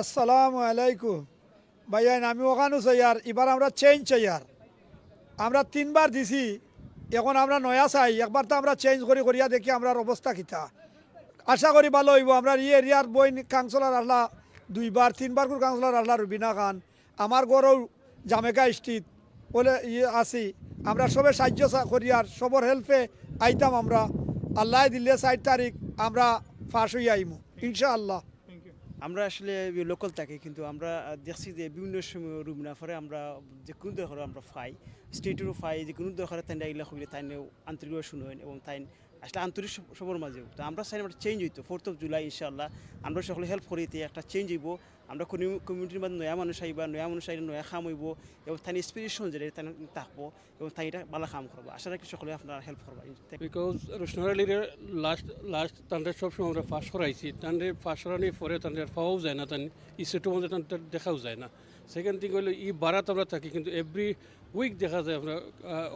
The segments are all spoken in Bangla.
আসসালামু আলাইকুম ভাইয়া, আমি ওখানে চাইয়ার এবার আমরা চেঞ্জ চাইয়ার। আমরা তিনবার দিছি, এখন আমরা নয়া চাই। একবার তো আমরা চেঞ্জ করিয়া দেখি আমরা অবস্থা কিতা। আশা করি ভালো হইব। আমরা এরিয়ার বই কাউন্সিলর আল্লাহ দুইবার তিনবার করে কাউন্সিলর আল্লাহ রুবিনা খান, আমার গড়ও জামেকা স্ট্রিট বলে আছি। আমরা সবে সাহায্য করিয়ার সবর হেল্পে আইতাম আমরা। আল্লাহ দিলে 4 তারিখ আমরা ফাঁস হইয়া আইমু ইনশাআল্লাহ। আমরা আসলে লোকাল থাকি, কিন্তু আমরা দেখছি যে বিভিন্ন সময় রুম না পরে আমরা যে কোনো দরকার আমরা পাই, স্টেটেরও পাই, যে কোনো দরকারে তাই এগুলো হইলে তাই আন্তরিকভাবে শুনেন এবং তাই আসলে আন্তরিক সবার মাঝেও তো আমরা চাই আমরা চেঞ্জ হইতো 4th of July ইনশাআল্লাহ আমরা সকলে হেল্প করিতে একটা চেঞ্জ হইব। আমরা কমিউনিটির মধ্যে নয়া মানুষ আইবা, নয়া মানুষ আইলে নয়া খাম হইব এবং তাই ইন্সপিরেশন যেটা তাই থাকবো এবং তাই এটা ভালো কাম করবো। আশা রাখি সকলে আপনারা হেল্প করবা। বিকজ রোশনালির লাস্ট তাদের সবসময় আমরা ফাঁস করাইছি, তাদের ফাঁস করানোর পরে তাদের পাওয়াও যায় না, তার ইস্যুটার মধ্যে তাদের দেখাও যায় না। সেকেন্ড থিং হলো বাড়াতে আমরা থাকি, কিন্তু এভরি উইক দেখা যায় আমরা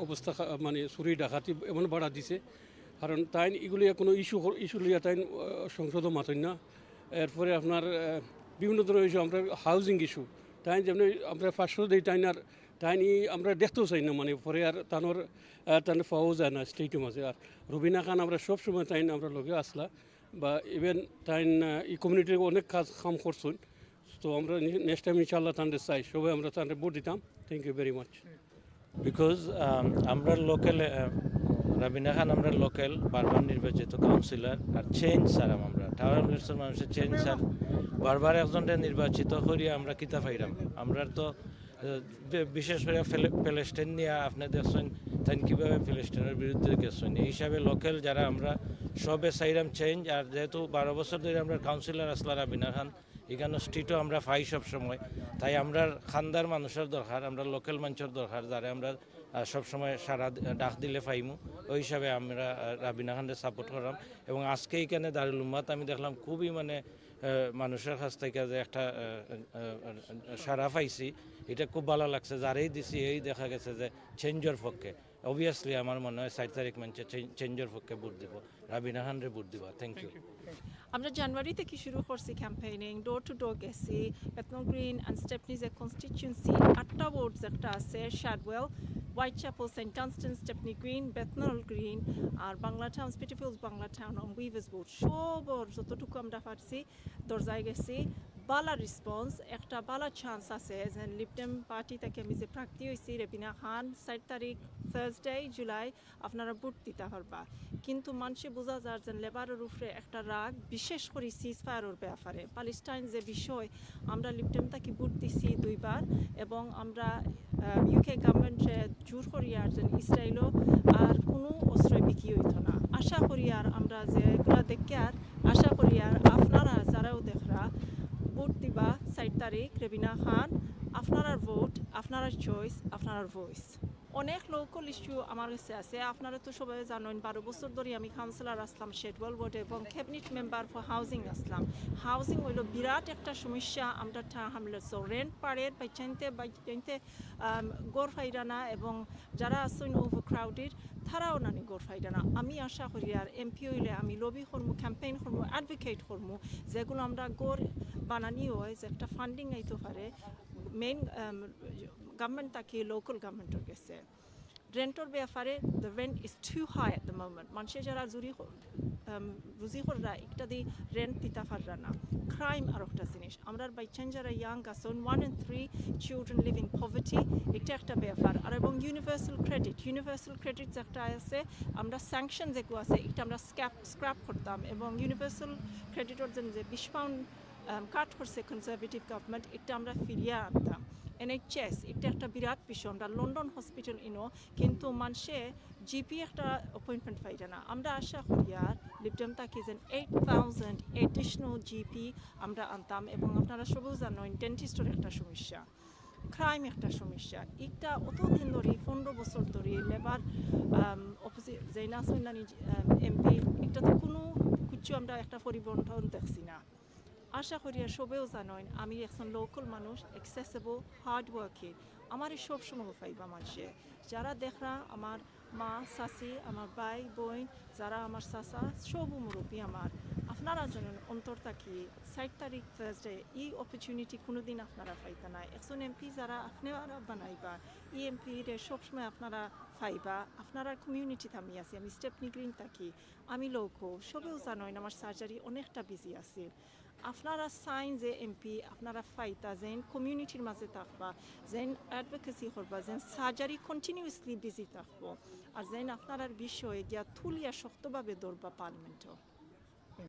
অবস্থা মানে চুরি ডাকাতি এমন বাড়া দিছে। কারণ তাই এগুলি কোনো ইস্যু লইয়া তাই সংসদও মাতেন না। এরপরে আপনার বিভিন্ন ধরনের ইস্যু, আমরা হাউজিং ইস্যু তাই যেমন আমরা ফাঁসও দিই তাই আর তাই আমরা দেখতেও চাই না, মানে পরে আর তার পাওয়াও যায় না স্টেটের মাঝে। আর রুবিনা খান আমরা সবসময় তাই আমরা লগে আসলা বা ইভেন তাই এই কমিউনিটির অনেক কাম করছেন। তো আমরা নেক্সট টাইম ইনশাআল্লাহ তাদের চাই সবাই আমরা তাদের ভোট দিতাম। Thank you very much. Because আমরা লোকাল রাবিনা খান, আমরা লোকাল বারবার নির্বাচিত কাউন্সিলর আর চেঞ্জ স্যার আমরা টাওয়ার মিনিস্টার মানুষের চেঞ্জ স্যার বারবার একজনটা নির্বাচিত করিয়া আমরা কিতা পাইলাম। আমরা তো বিশেষ করে প্যালেস্টাইন নিয়ে আপনি দেখছেন তাই কীভাবে প্যালেস্টাইনের বিরুদ্ধে গেছেন। এই হিসাবে লোকাল যারা আমরা সবে চাইলাম চেঞ্জ। আর যেহেতু 12 বছর ধরে আমরা কাউন্সিলর আসলা রাবিনা খান, এখানে স্ট্রিটও আমরা পাই সব সময়, তাই আমরা খানদার মানুষের দরকার, আমরা লোকাল মানুষের দরকার যারা আমরা সবসময় সারা ডাক দিলে পাইমু। ওই হিসাবে আমরা রাবিনা খানদের সাপোর্ট করলাম। এবং আজকে এইখানে দারুল উম্মাত আমি দেখলাম খুবই মানে মানুষের কাছ থেকে যে একটা সারা পাইছি, এটা খুব ভালো লাগছে। যারাই দিছি এই দেখা গেছে যে চেঞ্জের পক্ষে। অবভিয়াসলি আমার মনে হয় 4 তারিখ মানুষের চেঞ্জের পক্ষে ভোট দিব, রাবিনা খানরে ভোট দিব। Thank you. আমরা জানুয়ারি থেকে শুরু করছি ক্যাম্পেইনিং, ডোর টু ডোর গেছি। Bethnal Green and Stepney's a constituency 8টা ওয়ার্ডস একটা আছে, Shadwell, Whitechapel, Saint Dunstan, Stepney Green, Bethnal Green আর Banglatown, Spitalfields Banglatown, Weavers ward, সবর যতটুকু আমরা পারছি দরজায় গেছি। বালা রেসপন্স, একটা বালা চান্স আছে যে লিপটেম পার্টি থেকে আমি যে প্রার্থী হয়েছি রেবিনা খান, 4 তারিখ থার্সডে জুলাই আপনারা ভোট দিতে পারবা। কিন্তু মানুষে বোঝা যায় যে লেবারের উপরে একটা রাগ, বিশেষ করে সিজ ফায়ারের ব্যাপারে। প্যালেস্টাইন যে বিষয়, আমরা লিপটেম তাকে ভোট দিছি 2বার এবং আমরা ইউকে গভর্নমেন্টে জোর করি আর যেন ইসরায়েলও আর কোনো অস্ত্র বিক্রি হইত না। আশা করি আর আমরা যেগুলো দেখি আর আশা করি আর আপনারা যারাও দেখরা ভোট দিবা 4 তারিখ রেবিনা খান। আপনার ভোট, আপনার চয়েস, আপনার ভয়েস। অনেক লোকাল ইস্যু আমার কাছে আছে। আপনারা তো সবাই জানেন 12 বছর ধরে আমি কাউন্সিলর আসলাম শেডওয়েল ওয়ার্ডে এবং cabinet member for housing Aslam. Housing হইল বিরাট একটা সমস্যা। আমরা হামলে রেন্ট পাড়ের বাইচাইতে গড় ফাইরা না এবং যারা আছেন ওভার ক্রাউডেড তারাও নানি গড় ফাইরা না। আমি আশা করি আর এমপি হইলে আমি লবি করবো, ক্যাম্পেইন করবো, অ্যাডভোকেট করবো যেগুলো আমরা গড় বানানি হয় যে একটা ফান্ডিং আইতে পারে মেইন গভর্নমেন্ট তাকে লোকাল গভর্নমেন্টের গেছে। রেন্টর ব্যাপারে the rent is too high at the moment. মানুষের যারা রুজি কররা একটা দিয়ে রেন্ট দিতে পাররা না। ক্রাইম আর একটা জিনিস, আমরা বাইচান যারা ইয়াং আছেন 1 in 3 children live in poverty, এটা একটা ব্যাপার। আর এবং ইউনিভার্সাল ক্রেডিট একটা আছে, আমরা স্যাংশন যেগুলো আছে এটা আমরা স্ক্র্যাপ করতাম এবং ইউনিভার্সাল ক্রেডিটর যে 20 পাউন্ড কাট করছে কনজারভেটিভ গভর্নমেন্ট, এটা আমরা ফিরিয়ে আনতাম। NHS এটা একটা বিরাট বিষয়। আমরা লন্ডন হসপিটাল ইনো কিন্তু মানুষে জিপি একটা অ্যাপয়েন্টমেন্ট পাইছে না। আমরা আশা করি আর লিপটেম তাকে যেন 8,000 এডিশনাল জিপি আমরা আনতাম। এবং আপনারা সবও জানেন ডেন্টিস্টের একটা সমস্যা, ক্রাইম একটা সমস্যা। এটা অতদিন ধরে 15 বছর ধরে লেবার অপোজিট জেনা সৈনানি এমপি এটা তো কোনো কিছু আমরা একটা পরিবর্তন দেখছি না। আশা করি আর সবেও জানেন আমি একজন লোকাল মানুষ, অ্যাক্সেসিবল, হার্ড ওয়ার্কিং। আমার সব সময় পাইবা মানুষে যারা দেখরা আমার মা চাচি, আমার ভাই বোন, যারা আমার চাচা, সব মুরব্বী আমার। আপনারা জানেন অন্তর থাকি 6 তারিখ থার্সডে এই অপরচুনিটি কোনোদিন আপনারা পাইতা না একজন এমপি যারা আপনারা বানাইবা এই এমপি রে সবসময় আপনারা পাইবা আপনারা কমিউনিটিতে আমি আছি আমি স্টেপনি গ্রিন থাকি আমি লোকও সবেও জানেন আমার সার্জারি অনেকটা বিজি আছে আপনারা সাইন যে এমপি আপনারা ফাইতা যেন কমিউনিটির মাঝে থাকবা যেন অ্যাডভোকেসি করবা যেন সার্জারি কন্টিনিউয়াসলি বিজি থাকবো আর যেন আপনার বিষয়ে গিয়া তুলিয়া শক্তভাবে ধরবা পার্লামেন্টও